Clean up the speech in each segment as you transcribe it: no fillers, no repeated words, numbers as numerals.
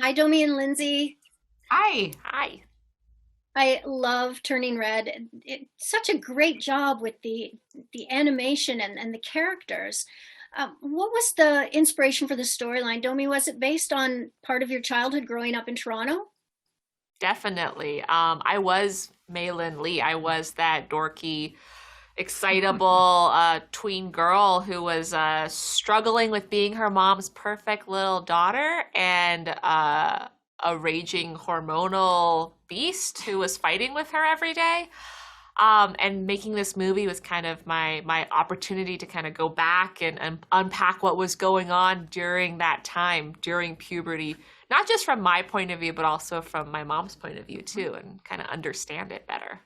Hi, Domee and Lindsey. Hi. Hi. I love Turning Red. Such a great job with the animation and the characters. What was the inspiration for the storyline, Domee? Was it based on part of your childhood growing up in Toronto? Definitely. I was Maylin Lee. I was that dorky, excitable tween girl who was struggling with being her mom's perfect little daughter and a raging hormonal beast who was fighting with her every day. And making this movie was kind of my opportunity to kind of go back and unpack what was going on during that time, during puberty, not just from my point of view, but also from my mom's point of view too, and kind of understand it better.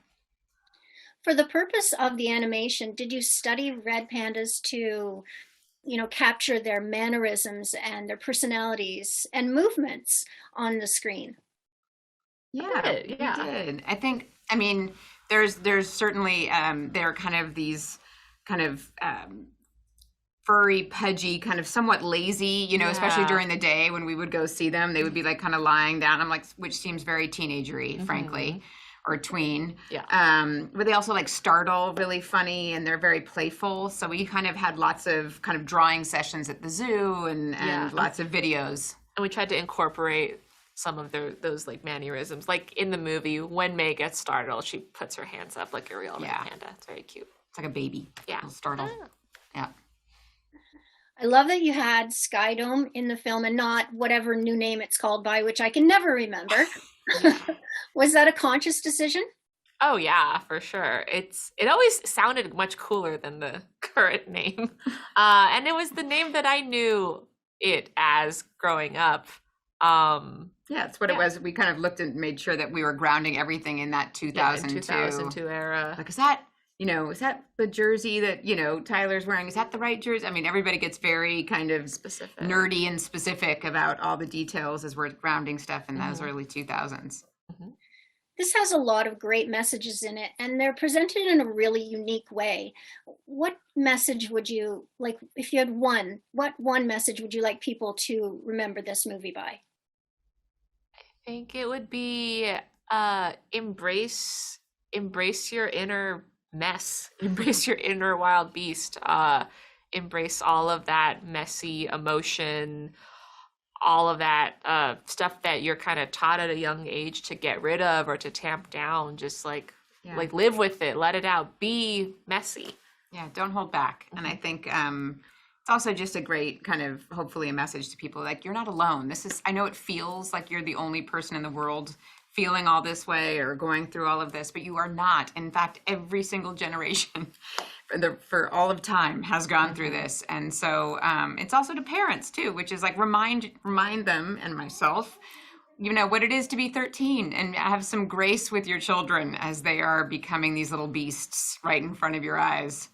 For the purpose of the animation, did you study red pandas to, capture their mannerisms and their personalities and movements on the screen? Yeah, Good, we yeah. did. I mean, there's certainly they're kind of these kind of furry, pudgy, kind of somewhat lazy, especially Yeah. during the day when we would go see them, they would be like kind of lying down. I'm like, which seems very teenagery, Hmm. frankly, or tween. Yeah. But they also like startle really funny and they're very playful. So we kind of had lots of kind of drawing sessions at the zoo Yeah. and lots of videos. And we tried to incorporate some of those like mannerisms. Like in the movie, when May gets startled, she puts her hands up like a real red Yeah. panda. It's very cute. It's like a baby. Yeah. Little startle. Ah. Yeah. I love that you had Skydome in the film and not whatever new name it's called by, which I can never remember. Yeah. Was that a conscious decision? Oh yeah, for sure. It always sounded much cooler than the current name. And it was the name that I knew it as growing up. Yeah, it's what it Yeah. was. We kind of looked and made sure that we were grounding everything in that Yeah, in 2002. 2002 era. Like, is that the jersey that, Tyler's wearing? Is that the right jersey? I mean, everybody gets very kind of Specific. nerdy and specific about all the details as we're grounding stuff in those Mhm. early 2000s. Mhm. This has a lot of great messages in it, and they're presented in a really unique way. What message would you like, if you had one, what one message would you like people to remember this movie by? I think it would be embrace your inner mess. Embrace your inner wild beast. Embrace all of that messy emotion, all of that stuff that you're kind of taught at a young age to get rid of or to tamp down. Just Yeah. like live with it, let it out, be messy. Yeah, don't hold back. And I think it's also just a great kind of hopefully a message to people like you're not alone. I know it feels like you're the only person in the world feeling all this way or going through all of this, but you are not. In fact, every single generation for all of time has gone through this. And so it's also to parents too, which is like remind them and myself what it is to be 13 and have some grace with your children as they are becoming these little beasts right in front of your eyes.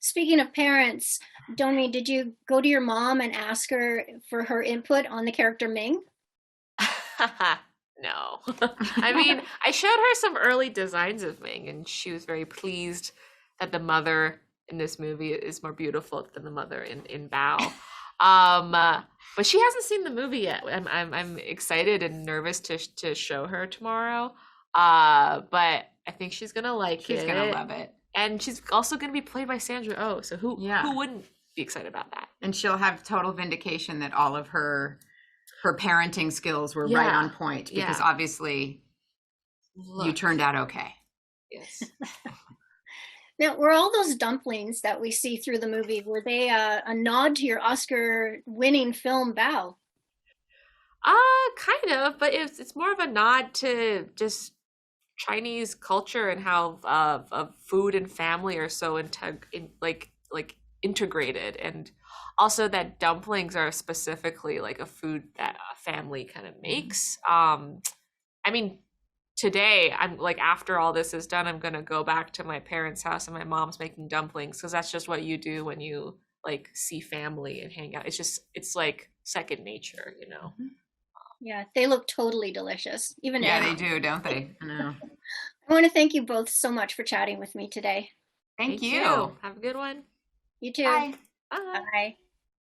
Speaking of parents, Domi, did you go to your mom and ask her for her input on the character Ming? No. I mean, I showed her some early designs of Ming, and she was very pleased that the mother in this movie is more beautiful than the mother in Bao. But she hasn't seen the movie yet. I'm excited and nervous to show her tomorrow. But I think she's gonna like She's it. gonna love it. And she's also gonna be played by Sandra Oh, so Yeah. who wouldn't be excited about that? And she'll have total vindication that all of her parenting skills were right Yeah. on point because Yeah. obviously you Look. turned out okay. Yes. Now, were all those dumplings that we see through the movie, were they a nod to your Oscar-winning film Bao? Kind of, but it's more of a nod to just Chinese culture and how food and family are so like integrated, and also that dumplings are specifically like a food that a family kind of makes. I mean, today I'm like after all this is done, I'm gonna go back to my parents' house and my mom's making dumplings because that's just what you do when you like see family and hang out. It's like second nature, you know. Yeah, they look totally delicious, even Yeah, now. they do, don't they? I know. I want to thank you both so much for chatting with me today. Thank Thank you. you. Have a good one. You too. Bye. Bye. Bye.